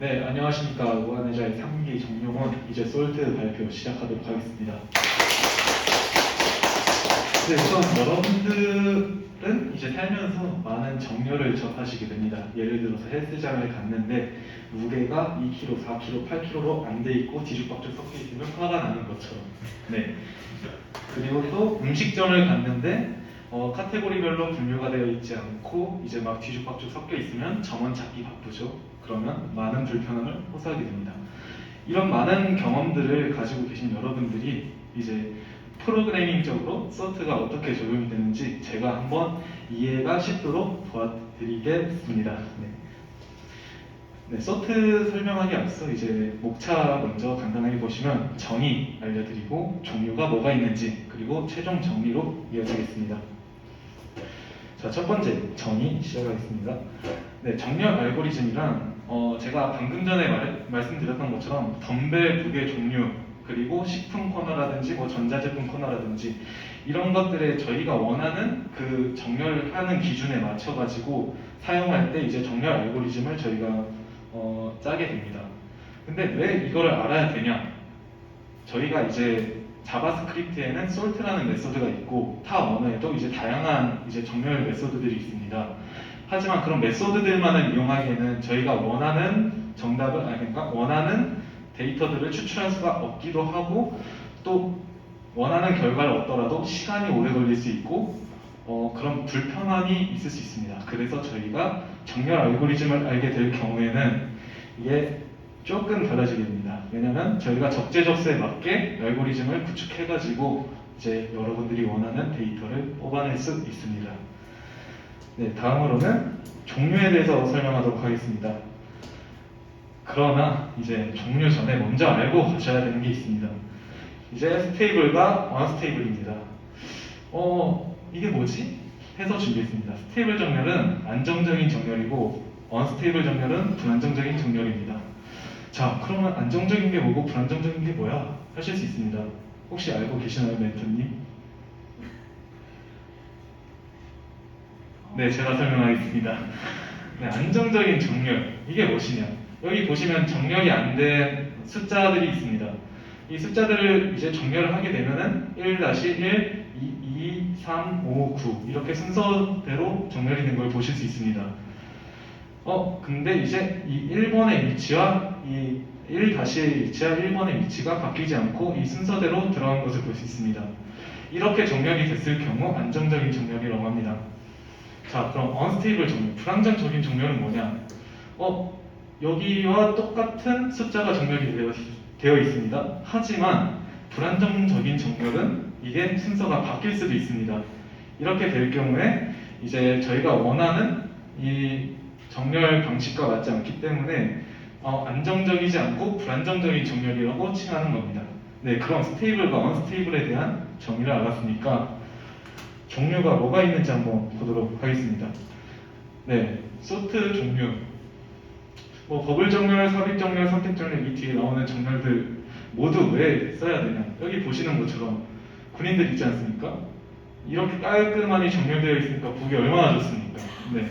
네, 안녕하십니까. 무한의자의 3기 정용원, 이제 솔트 발표 시작하도록 하겠습니다. 네, 우선 여러분들은 이제 살면서 많은 정렬을 접하시게 됩니다. 예를 들어서 헬스장을 갔는데 무게가 2kg, 4kg, 8kg로 안 돼 있고 뒤죽박죽 섞여 있으면 화가 나는 것처럼. 네. 그리고 또 음식점을 갔는데 카테고리별로 분류가 되어 있지 않고 이제 막 뒤죽박죽 섞여 있으면 점원 찾기 바쁘죠. 그러면 많은 불편함을 호소하게 됩니다. 이런 많은 경험들을 가지고 계신 여러분들이 이제 프로그래밍적으로 소트가 어떻게 적용이 되는지 제가 한번 이해가 쉽도록 도와드리겠습니다. 네, 소트 설명하기 앞서 이제 목차 먼저 간단하게 보시면 정의 알려드리고 종류가 뭐가 있는지 그리고 최종 정리로 이어지겠습니다. 자, 첫 번째 정의 시작하겠습니다. 네, 정렬 알고리즘이란 제가 방금 전에 말씀드렸던 것처럼 덤벨 무게 종류 그리고 식품 코너라든지 뭐 전자제품 코너라든지 이런 것들에 저희가 원하는 그 정렬하는 기준에 맞춰가지고 사용할 때 이제 정렬 알고리즘을 저희가 짜게 됩니다. 근데 왜 이걸 알아야 되냐? 저희가 이제 자바스크립트에는 솔트라는 메소드가 있고 타 언어에도 이제 다양한 이제 정렬 메소드들이 있습니다. 하지만 그런 메소드들만을 이용하기에는 저희가 원하는 정답을 그러니까 원하는 데이터들을 추출할 수가 없기도 하고 또 원하는 결과를 얻더라도 시간이 오래 걸릴 수 있고 그런 불편함이 있을 수 있습니다. 그래서 저희가 정렬 알고리즘을 알게 될 경우에는 이게 조금 달라지게 됩니다. 왜냐하면 저희가 적재적소에 맞게 알고리즘을 구축해가지고 이제 여러분들이 원하는 데이터를 뽑아낼 수 있습니다. 네, 다음으로는 종류에 대해서 설명하도록 하겠습니다. 그러나 이제 종류 전에 먼저 알고 가셔야 되는 게 있습니다. 이제 스테이블과 언스테이블입니다. 이게 뭐지? 해서 준비했습니다. 스테이블 정렬은 안정적인 정렬이고 언스테이블 정렬은 불안정적인 정렬입니다. 자, 그러면 안정적인 게 뭐고 불안정적인 게 뭐야? 하실 수 있습니다. 혹시 알고 계시나요, 멘토님? 네, 제가 설명하겠습니다. 네, 안정적인 정렬. 이게 무엇이냐? 여기 보시면 정렬이 안 된 숫자들이 있습니다. 이 숫자들을 이제 정렬을 하게 되면은 1-1, 2, 3, 5, 9 이렇게 순서대로 정렬이 된 걸 보실 수 있습니다. 근데 이제 이 1번의 위치와 이 1-의 위치와 1번의 위치가 바뀌지 않고 이 순서대로 들어간 것을 볼 수 있습니다. 이렇게 정렬이 됐을 경우 안정적인 정렬이라고 합니다. 자, 그럼 unstable 정렬, 불안정적인 정렬은 뭐냐? 여기와 똑같은 숫자가 정렬이 되어 있습니다. 하지만 불안정적인 정렬은 이게 순서가 바뀔 수도 있습니다. 이렇게 될 경우에 이제 저희가 원하는 이 정렬 방식과 맞지 않기 때문에 안정적이지 않고 불안정적인 정렬이라고 칭하는 겁니다. 네, 그럼 스테이블과 언스테이블에 대한 정의를 알았으니까 종류가 뭐가 있는지 한번 보도록 하겠습니다. 네, 소트 종류. 뭐 버블 정렬, 삽입 정렬, 선택 정렬 이 뒤에 나오는 정렬들 모두 왜 써야 되냐? 여기 보시는 것처럼 군인들 있지 않습니까? 이렇게 깔끔하니 정렬되어 있으니까 보기 얼마나 좋습니까? 네,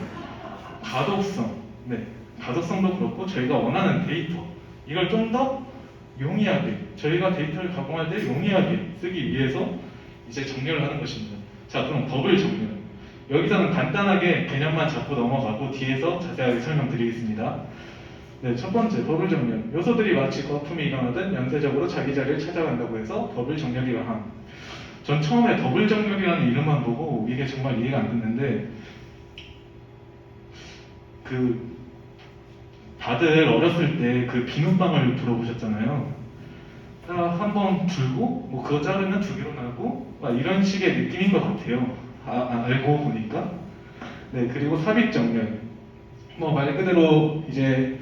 가독성. 네, 가독성도 그렇고 저희가 원하는 데이터 이걸 좀 더 용이하게 저희가 데이터를 가공할 때 용이하게 쓰기 위해서 이제 정렬을 하는 것입니다. 자, 그럼 버블 정렬. 여기서는 간단하게 개념만 잡고 넘어가고 뒤에서 자세하게 설명드리겠습니다. 네, 첫 번째 버블 정렬. 요소들이 마치 거품이 일어나듯 연쇄적으로 자기 자리를 찾아간다고 해서 버블 정렬이 강함. 전 처음에 버블 정렬이라는 이름만 보고 이게 정말 이해가 안 됐는데 다들 어렸을 때 그 비눗방울 불어보셨잖아요. 한번 불고 뭐 그거 자르면 두 개로 나고 막 이런 식의 느낌인 것 같아요. 알고 보니까. 네, 그리고 삽입 정렬. 뭐 말 그대로 이제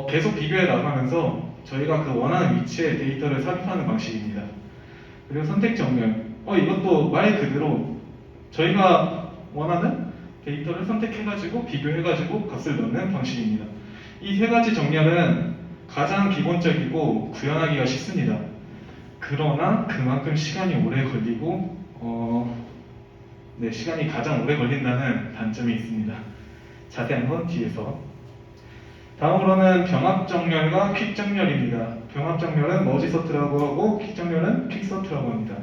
계속 비교해 나가면서 저희가 그 원하는 위치에 데이터를 삽입하는 방식입니다. 그리고 선택 정렬. 이것도 말 그대로 저희가 원하는 데이터를 선택해가지고 비교해가지고 값을 넣는 방식입니다. 이 세 가지 정렬은 가장 기본적이고 구현하기가 쉽습니다. 그러나 그만큼 시간이 오래 걸리고 네, 시간이 가장 오래 걸린다는 단점이 있습니다. 자세한 건 뒤에서. 다음으로는 병합정렬과 퀵정렬입니다. 병합정렬은 머지서트라고 하고 퀵정렬은 퀵서트라고 합니다.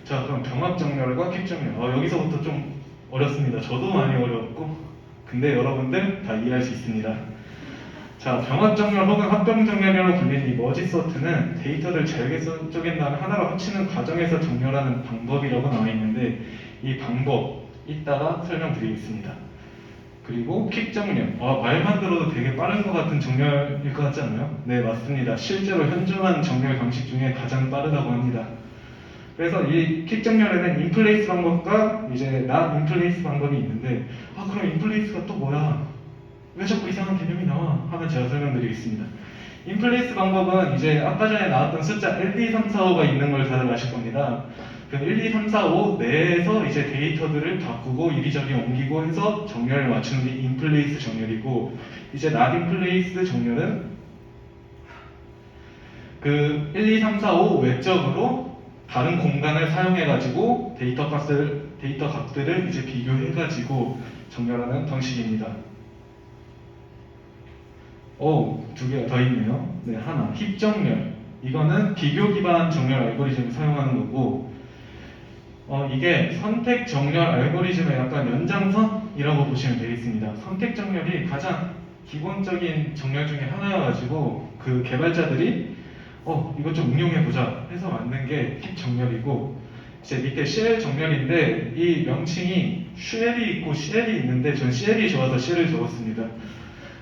자, 그럼 병합정렬과 퀵정렬. 여기서부터 좀 어렵습니다. 저도 많이 어렵고, 근데 여러분들 다 이해할 수 있습니다. 자, 병합정렬 혹은 합병정렬이라고 불리는 이 머지서트는 데이터를 잘게 쪼갠 다음에 하나로 합치는 과정에서 정렬하는 방법이라고 나와 있는데, 이 방법 이따가 설명드리겠습니다. 그리고 퀵정렬. 말만 들어도 되게 빠른 것 같은 정렬일 것 같지 않나요? 네, 맞습니다. 실제로 현존하는 정렬 방식 중에 가장 빠르다고 합니다. 그래서 이 퀵정렬에는 인플레이스 방법과 이제 not 인플레이스 방법이 있는데, 그럼 인플레이스가 또 뭐야? 왜 자꾸 이상한 개념이 나와? 하면 제가 설명드리겠습니다. 인플레이스 방법은 이제 아까 전에 나왔던 숫자 1, 2, 3, 4, 5가 있는 걸 다들 아실 겁니다. 그 1, 2, 3, 4, 5 내에서 이제 데이터들을 바꾸고 이리저리 옮기고 해서 정렬을 맞추는 게 인플레이스 정렬이고, 이제 not 인플레이스 정렬은 그 1, 2, 3, 4, 5 외적으로 다른 공간을 사용해가지고 데이터 값들을 이제 비교해가지고 정렬하는 방식입니다. 두 개가 더 있네요. 네, 하나. 힙정렬. 이거는 비교 기반 정렬 알고리즘을 사용하는 거고, 이게 선택 정렬 알고리즘의 약간 연장선이라고 보시면 되겠습니다. 선택 정렬이 가장 기본적인 정렬 중에 하나여가지고, 그 개발자들이 이거 좀 응용해보자 해서 만든 게 힙 정렬이고, 이제 밑에 쉘 정렬인데 이 명칭이 쉘이 있고 CL이 있는데 전 CL이 좋아서 쉘을 적었습니다.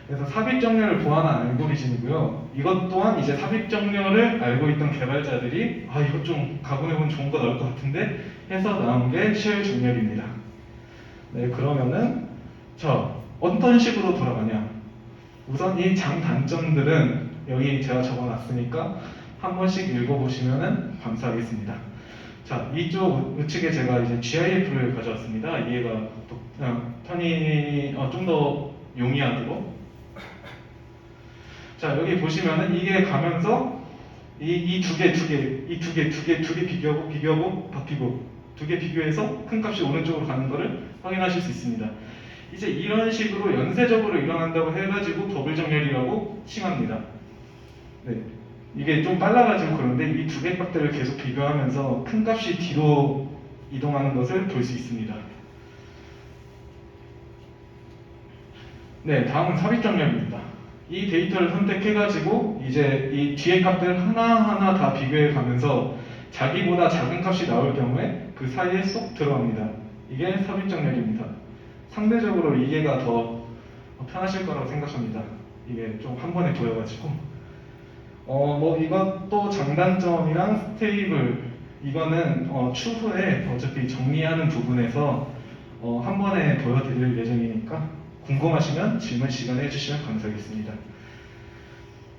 그래서 삽입 정렬을 보완한 알고리즘이고요. 이것 또한 이제 삽입 정렬을 알고 있던 개발자들이 이거 좀 가공해보면 좋은 거 나올 것 같은데 해서 나온 게 쉘 정렬입니다. 네, 그러면은 어떤 식으로 돌아가냐? 우선 이 장단점들은 여기 제가 적어놨으니까 한 번씩 읽어보시면 감사하겠습니다. 자, 이쪽 우측에 제가 이제 GIF를 가져왔습니다. 이해가 편히 좀 더 용이하도록. 자, 여기 보시면은 이게 가면서 이 두 개 비교하고 바뀌고 두 개 비교해서 큰 값이 오른쪽으로 가는 거를 확인하실 수 있습니다. 이제 이런 식으로 연쇄적으로 일어난다고 해가지고 더블 정렬이라고 칭합니다. 네, 이게 좀 빨라가지고 그런데 이 두 개 값들을 계속 비교하면서 큰 값이 뒤로 이동하는 것을 볼 수 있습니다. 네, 다음은 삽입 정렬입니다. 이 데이터를 선택해가지고 이제 이 뒤에 값들 하나하나 다 비교해 가면서 자기보다 작은 값이 나올 경우에 그 사이에 쏙 들어갑니다. 이게 삽입 정렬입니다. 상대적으로 이해가 더 편하실 거라고 생각합니다. 이게 좀 한 번에 보여가지고. 이것도 장단점이랑 스테이블, 이거는 추후에 어차피 정리하는 부분에서 한 번에 보여드릴 예정이니까 궁금하시면 질문 시간에 해주시면 감사하겠습니다.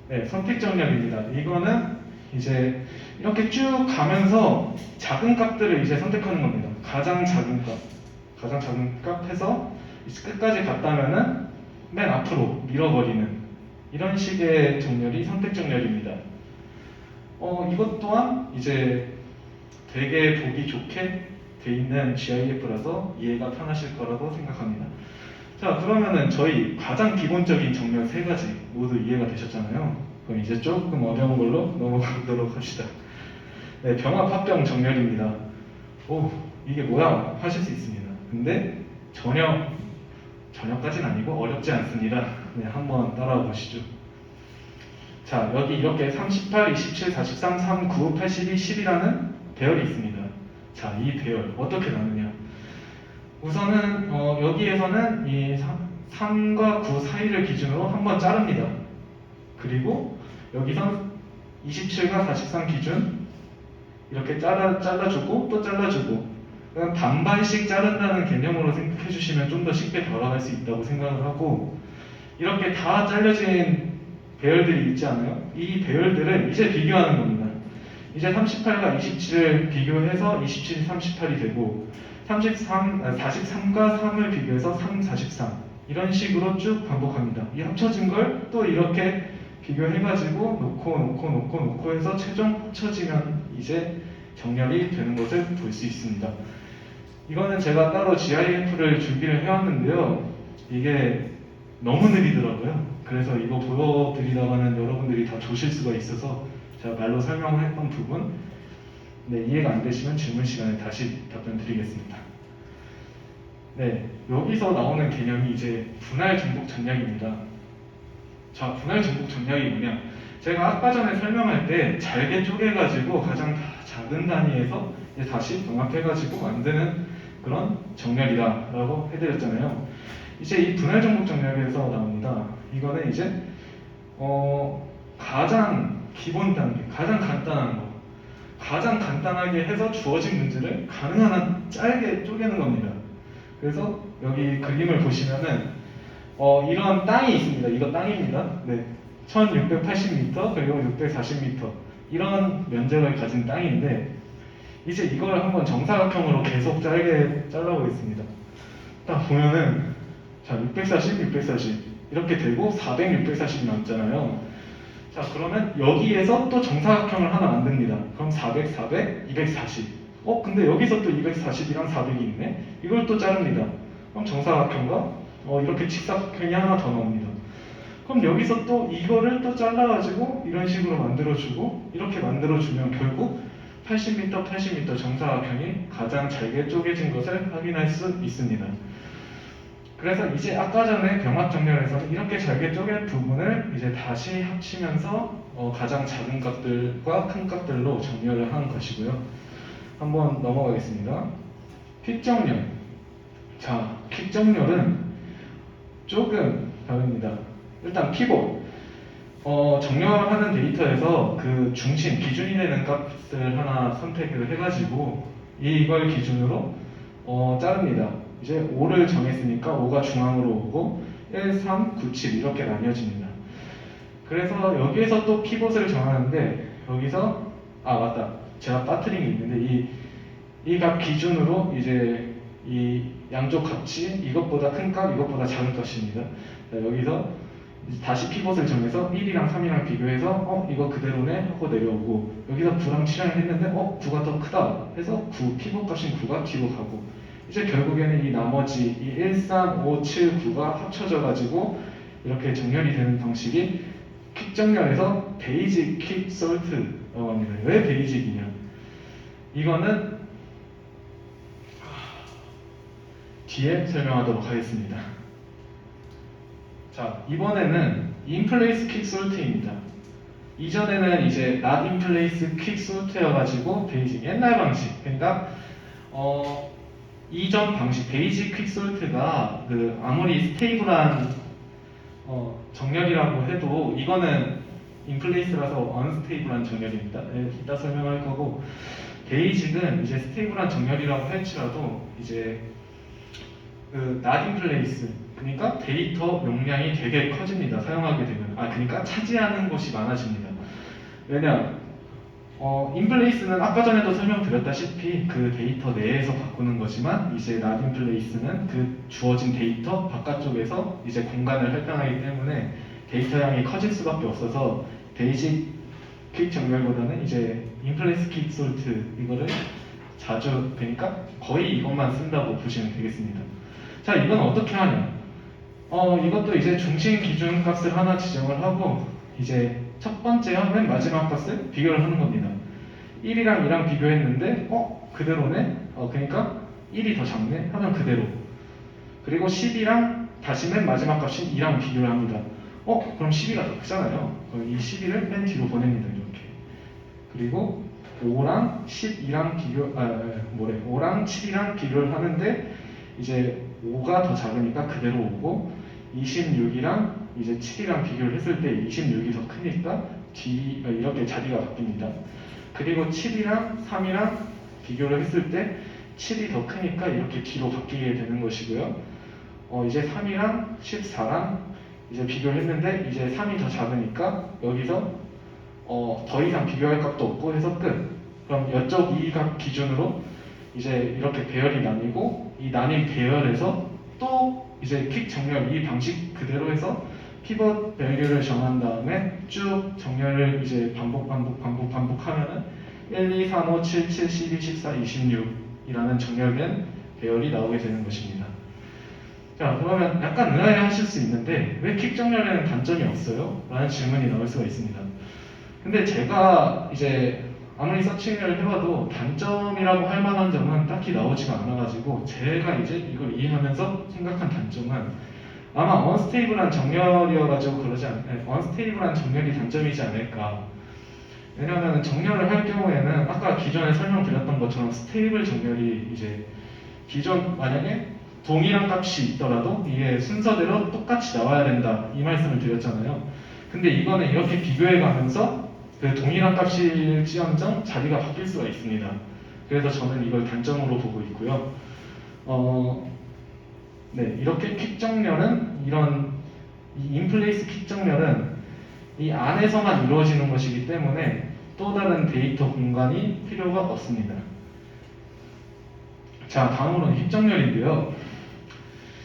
네, 선택 정렬입니다. 이거는 이제 이렇게 쭉 가면서 작은 값들을 이제 선택하는 겁니다. 가장 작은 값 해서 끝까지 갔다면은 맨 앞으로 밀어버리는 이런 식의 정렬이 선택 정렬입니다. 이것 또한 이제 되게 보기 좋게 돼 있는 GIF라서 이해가 편하실 거라고 생각합니다. 자, 그러면은 저희 가장 기본적인 정렬 세 가지 모두 이해가 되셨잖아요. 그럼 이제 조금 어려운 걸로 넘어가도록 합시다. 네, 병합 합병 정렬입니다. 이게 뭐야? 하실 수 있습니다. 근데 전혀까지는 아니고 어렵지 않습니다. 네, 한번 따라와 보시죠. 자, 여기 이렇게 38, 27, 43, 39, 82, 10이라는 배열이 있습니다. 자, 이 배열 어떻게 나누냐? 우선은 여기에서는 이 3과 9 사이를 기준으로 한번 자릅니다. 그리고 여기서 27과 43 기준 이렇게 잘라주고 또 잘라주고, 그냥 반반씩 자른다는 개념으로 생각해 주시면 좀 더 쉽게 돌아갈 수 있다고 생각을 하고, 이렇게 다 잘려진 배열들이 있지 않아요? 이 배열들을 이제 비교하는 겁니다. 이제 38과 27을 비교해서 27이 38이 되고, 43과 3을 비교해서 3, 43 이런 식으로 쭉 반복합니다. 이 합쳐진 걸 또 이렇게 비교해가지고 놓고 해서 최종 합쳐지면 이제 정렬이 되는 것을 볼 수 있습니다. 이거는 제가 따로 GIF를 준비를 해왔는데요. 이게 너무 느리더라고요. 그래서 이거 보여드리다가는 여러분들이 다 조실 수가 있어서 제가 말로 설명을 했던 부분, 네, 이해가 안 되시면 질문 시간에 다시 답변 드리겠습니다. 네, 여기서 나오는 개념이 이제 분할 중복 전략입니다. 자, 분할 중복 전략이 뭐냐? 제가 아까 전에 설명할 때 잘게 쪼개가지고 가장 작은 단위에서 이제 다시 병합해가지고 만드는 그런 정렬이다라고 해드렸잖아요. 이제 이 분할 중복 전략에서 나옵니다. 이거는 이제 가장 기본 단계, 가장 간단한 거, 가장 간단하게 해서 주어진 문제를 가능한 한 짧게 쪼개는 겁니다. 그래서 여기 그림을 보시면은 이런 땅이 있습니다. 이거 땅입니다. 네, 1680m 그리고 640m 이런 면적을 가진 땅인데 이제 이걸 한번 정사각형으로 계속 짧게 잘라보겠습니다. 딱 보면은 자 640, 640 이렇게 되고 400, 640이 남잖아요. 자 그러면 여기에서 또 정사각형을 하나 만듭니다. 그럼 400, 400, 240. 근데 여기서 또 240이랑 400이 있네. 이걸 또 자릅니다. 그럼 정사각형과 이렇게 직사각형이 하나 더 나옵니다. 그럼 여기서 또 이거를 또 잘라가지고 이런 식으로 만들어주고 이렇게 만들어주면 결국 80m, 80m 정사각형이 가장 잘게 쪼개진 것을 확인할 수 있습니다. 그래서 이제 아까 전에 병합정렬에서는 이렇게 잘게 쪼갠 부분을 이제 다시 합치면서 가장 작은 값들과 큰 값들로 정렬을 하는 것이고요. 한번 넘어가겠습니다. 퀵정렬. 자, 퀵정렬은 조금 다릅니다. 일단 피봇. 정렬하는 데이터에서 그 중심, 기준이 되는 값을 하나 선택을 해가지고 이걸 기준으로 자릅니다. 이제 5를 정했으니까 5가 중앙으로 오고 1, 3, 9, 7 이렇게 나뉘어집니다. 그래서 여기에서 또 피봇을 정하는데 여기서 맞다. 제가 빠뜨린 게 있는데 이 값 기준으로 이제 이 양쪽 값이 이것보다 큰 값, 이것보다 작은 값입니다. 여기서 다시 피봇을 정해서 1이랑 3이랑 비교해서 이거 그대로네 하고 내려오고 여기서 9랑 7을 했는데 9가 더 크다 해서 9, 피봇 값인 9가 뒤로 가고 이제 결국에는 이 나머지 이 1, 3, 5, 7, 9가 합쳐져 가지고 이렇게 정렬이 되는 방식이 퀵정렬에서 베이직 퀵 솔트라고 합니다. 왜 베이직이냐? 이거는 뒤에 설명하도록 하겠습니다. 자, 이번에는 인플레이스 퀵 솔트입니다. 이전에는 이제 not in place quick sort여가지고 베이직 옛날 방식, 그러니까 이전 방식 베이직 퀵 솔트가 그 아무리 스테이블한 정렬이라고 해도 이거는 인플레이스라서 언스테이블한 정렬입니다. 네, 이따 설명할 거고 베이직은 이제 스테이블한 정렬이라고 할지라도 이제 그 not in place 그러니까 데이터 용량이 되게 커집니다. 사용하게 되면 그러니까 차지하는 곳이 많아집니다. 왜냐 인플레이스는 아까 전에도 설명드렸다시피 그 데이터 내에서 바꾸는 거지만 이제 not in place는 그 주어진 데이터 바깥쪽에서 이제 공간을 활용하기 때문에 데이터 양이 커질 수밖에 없어서 베이직 퀵 정렬보다는 이제 인플레이스 퀵 솔트 이거를 자주 그러니까 거의 이것만 쓴다고 보시면 되겠습니다. 자, 이건 어떻게 하냐? 이것도 이제 중심 기준 값을 하나 지정을 하고 이제 첫 번째와 맨 마지막 값을 비교를 하는 겁니다. 1이랑 2랑 비교했는데 그대로네? 그러니까 1이 더 작네? 하면 그대로. 그리고 10이랑 다시 맨 마지막 값인 2랑 비교를 합니다. 그럼 12가 더 크잖아요. 이 12를 맨 뒤로 보냅니다. 이렇게. 그리고 5랑 12랑 5랑 7이랑 비교를 하는데 이제 5가 더 작으니까 그대로 오고 26이랑 이제 7이랑 비교를 했을 때 26이 더 크니까 이렇게 자리가 바뀝니다. 그리고 7이랑 3이랑 비교를 했을 때 7이 더 크니까 이렇게 뒤로 바뀌게 되는 것이고요. 이제 3이랑 14랑 이제 비교를 했는데 이제 3이 더 작으니까 여기서 더 이상 비교할 값도 없고 해서 끝. 그럼 이쪽 이 값 기준으로 이제 이렇게 배열이 나뉘고 이 나뉜 배열에서 또 이제 퀵 정렬 이 방식 그대로 해서 피벗 밸류를 정한 다음에 쭉 정렬을 이제 반복하면은 1, 2, 3, 5, 7, 7, 12, 14, 26이라는 정렬된 배열이 나오게 되는 것입니다. 자, 그러면 약간 의아해하실 수 있는데 왜 킥 정렬에는 단점이 없어요? 라는 질문이 나올 수가 있습니다. 근데 제가 이제 아무리 서칭을 해봐도 단점이라고 할 만한 점은 딱히 나오지가 않아가지고 제가 이제 이걸 이해하면서 생각한 단점은 아마 언스테이블한 정렬이어가지고 언스테이블한 정렬이 단점이지 않을까. 왜냐하면 정렬을 할 경우에는 아까 기존에 설명드렸던 것처럼 스테이블 정렬이 이제 기존 만약에 동일한 값이 있더라도 이게 순서대로 똑같이 나와야 된다 이 말씀을 드렸잖아요. 근데 이거는 이렇게 비교해 가면서 그 동일한 값일지언정 자리가 바뀔 수가 있습니다. 그래서 저는 이걸 단점으로 보고 있고요. 네, 이렇게 킥 정렬은 이런 이 인플레이스 킥 정렬은 이 안에서만 이루어지는 것이기 때문에 또 다른 데이터 공간이 필요가 없습니다. 자, 다음으로는 킥 정렬인데요.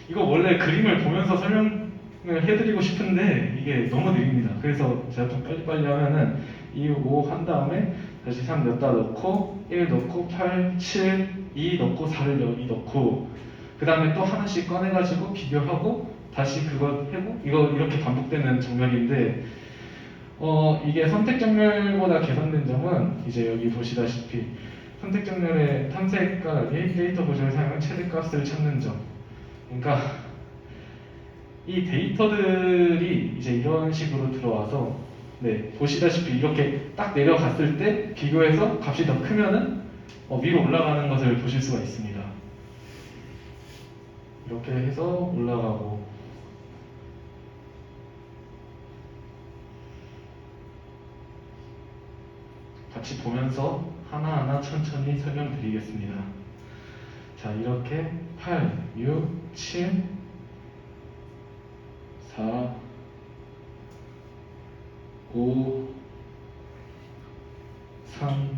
이거 원래 그림을 보면서 설명을 해드리고 싶은데 이게 너무 느립니다. 그래서 제가 좀 빨리빨리 하면은 2, 5 한 다음에 다시 3 넣다 넣고 1 넣고 8, 7, 2 넣고 4를 여기 넣고 그 다음에 또 하나씩 꺼내가지고 비교하고 다시 그거 해고 이거 이렇게 반복되는 정렬인데 이게 선택 정렬보다 개선된 점은 이제 여기 보시다시피 선택 정렬의 탐색과 달리 데이터 보조를 사용한 최대값을 찾는 점. 그러니까 이 데이터들이 이제 이런 식으로 들어와서 네, 보시다시피 이렇게 딱 내려갔을 때 비교해서 값이 더 크면은 위로 올라가는 것을 보실 수가 있습니다. 이렇게 해서 올라가고 같이 보면서 하나하나 천천히 설명드리겠습니다. 자, 이렇게 8, 6, 7, 4, 5, 3,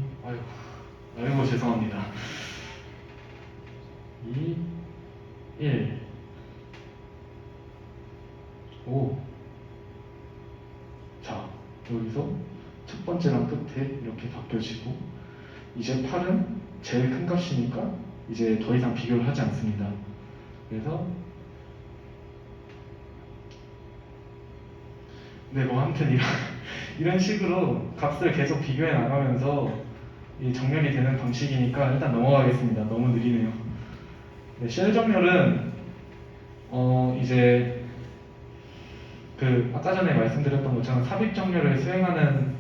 아이고 죄송합니다. 2, 1, 5. 자, 여기서 첫 번째랑 끝에 이렇게 바뀌어지고 이제 8은 제일 큰 값이니까 이제 더 이상 비교를 하지 않습니다. 그래서 네, 뭐 아무튼 이런 식으로 값을 계속 비교해 나가면서 이 정렬이 되는 방식이니까 일단 넘어가겠습니다. 너무 느리네요. 네, 쉘 정렬은 이제 그 아까 전에 말씀드렸던 것처럼 삽입 정렬을 수행하는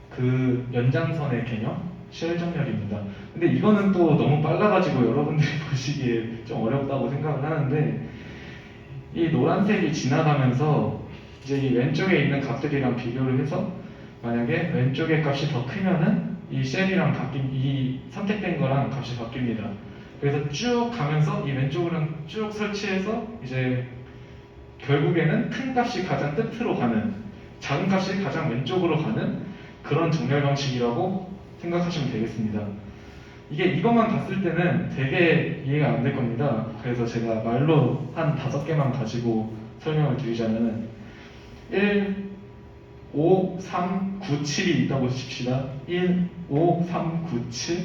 그 연장선의 개념 쉘 정렬입니다. 근데 이거는 또 너무 빨라가지고 여러분들이 보시기에 좀 어렵다고 생각을 하는데 이 노란색이 지나가면서 이제 이 왼쪽에 있는 값들이랑 비교를 해서 만약에 왼쪽의 값이 더 크면은 이 쉘이랑 이 선택된 거랑 값이 바뀝니다. 그래서 쭉 가면서 이 왼쪽으로는 쭉 설치해서 이제 결국에는 큰 값이 가장 끝으로 가는 작은 값이 가장 왼쪽으로 가는 그런 정렬 방식이라고 생각하시면 되겠습니다. 이게 이것만 봤을 때는 되게 이해가 안 될 겁니다. 그래서 제가 말로 한 5개만 가지고 설명을 드리자면 1, 5, 3, 9, 7이 있다고 칩시다. 1, 5, 3, 9, 7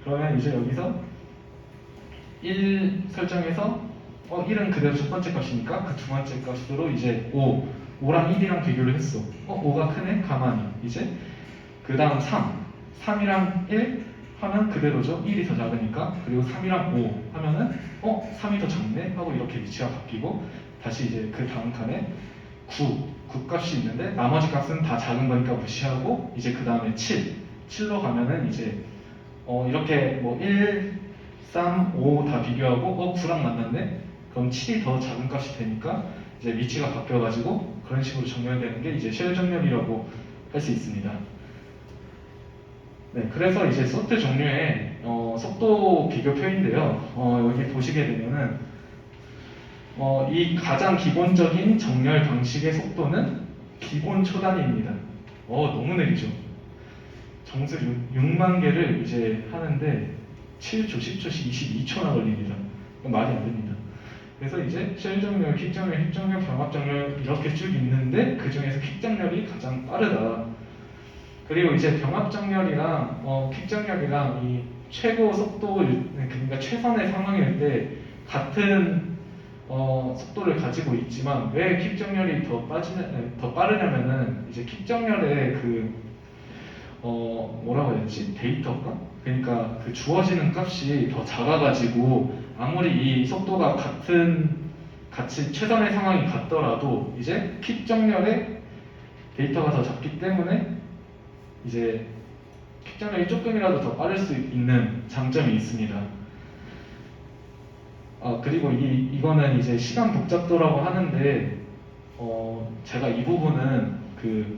그러면 이제 여기서 1 설정해서 1은 그대로 첫 번째 값이니까 그 두 번째 값으로 이제 5랑 1이랑 비교를 했어. 5가 크네? 가만히. 이제 그 다음 3이랑 1 하면 그대로죠. 1이 더 작으니까. 그리고 3이랑 5 하면은 3이 더 작네? 하고 이렇게 위치가 바뀌고 다시 이제 그 다음 칸에 9 값이 있는데 나머지 값은 다 작은 거니까 무시하고 이제 그 다음에 7로 가면은 이제 이렇게 뭐 1, 3, 5 다 비교하고 9랑 만났네? 그럼 7이 더 작은 값이 되니까 이제 위치가 바뀌어가지고 그런 식으로 정렬되는 게 이제 쉘 정렬이라고 할 수 있습니다. 네, 그래서 이제 소트 종류의 속도 비교표인데요. 여기 보시게 되면은 이 가장 기본적인 정렬 방식의 속도는 기본 초단위입니다. 너무 느리죠. 정수 6만 개를 이제 하는데 7초, 10초씩 22초나 걸립니다. 말이 안 됩니다. 그래서 이제 쉘 정렬, 킥 정렬, 힙 정렬, 병합 정렬 이렇게 쭉 있는데 그 중에서 킥 정렬이 가장 빠르다. 그리고 이제 병합 정렬이랑 킥 정렬이랑 이 최고 속도, 그러니까 최선의 상황일 때 같은 속도를 가지고 있지만 왜 킥 정렬이 더 빠르냐면은 이제 킥 정렬의 뭐라고 해야 되지? 데이터가? 그러니까 그 주어지는 값이 더 작아가지고 아무리 이 속도가 같이 최선의 상황이 같더라도 이제 킥 정렬의 데이터가 더 작기 때문에 이제 킥 정렬이 조금이라도 더 빠를 수 있는 장점이 있습니다. 그리고 이거는 이제 시간 복잡도라고 하는데 제가 이 부분은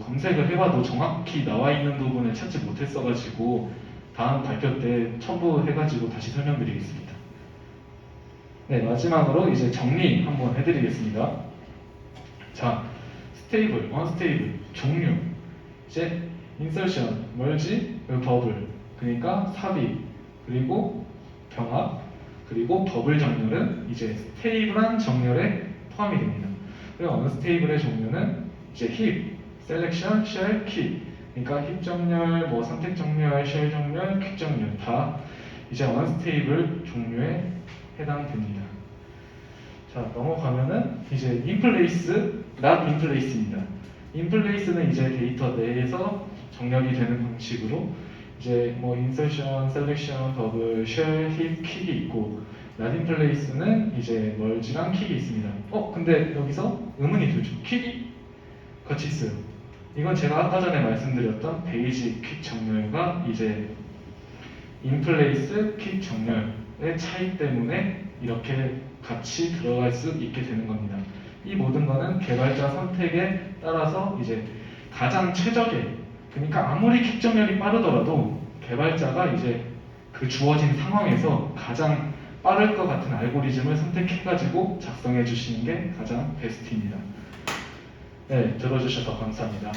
검색을 해봐도 정확히 나와 있는 부분을 찾지 못했어가지고 다음 발표 때 첨부해가지고 다시 설명드리겠습니다. 네, 마지막으로 이제 정리 한번 해드리겠습니다. 자, 스테이블, 언스테이블, 종류, 이제 인설션, 멀지, 그리고 버블, 그러니까 삽입, 그리고 병합, 그리고 버블 정렬은 이제 스테이블한 정렬에 포함이 됩니다. 그리고 언스테이블의 종류는 이제 힙, 셀렉션, 쉘, 킥. 그러니까 힙 정렬, 뭐 선택 정렬, 쉘 정렬, 퀵 정렬 다 이제 언스테이블 종류에 해당됩니다. 자, 넘어가면은 이제 인플레이스, not 인플레이스입니다. 인플레이스는 이제 데이터 내에서 정렬이 되는 방식으로 이제 뭐 인서션, 셀렉션, 버블, 쉘, 힙, 킥이 있고 not 인플레이스는 이제 멀지랑 킥이 있습니다. 근데 여기서 의문이 들죠. 킥이 같이 있어요. 이건 제가 아까 전에 말씀드렸던 베이직 퀵 정렬과 이제 인플레이스 퀵 정렬의 차이 때문에 이렇게 같이 들어갈 수 있게 되는 겁니다. 이 모든 거는 개발자 선택에 따라서 이제 가장 최적의, 그러니까 아무리 퀵 정렬이 빠르더라도 개발자가 이제 그 주어진 상황에서 가장 빠를 것 같은 알고리즘을 선택해가지고 작성해 주시는 게 가장 베스트입니다. 네, 들어주셔서 감사합니다.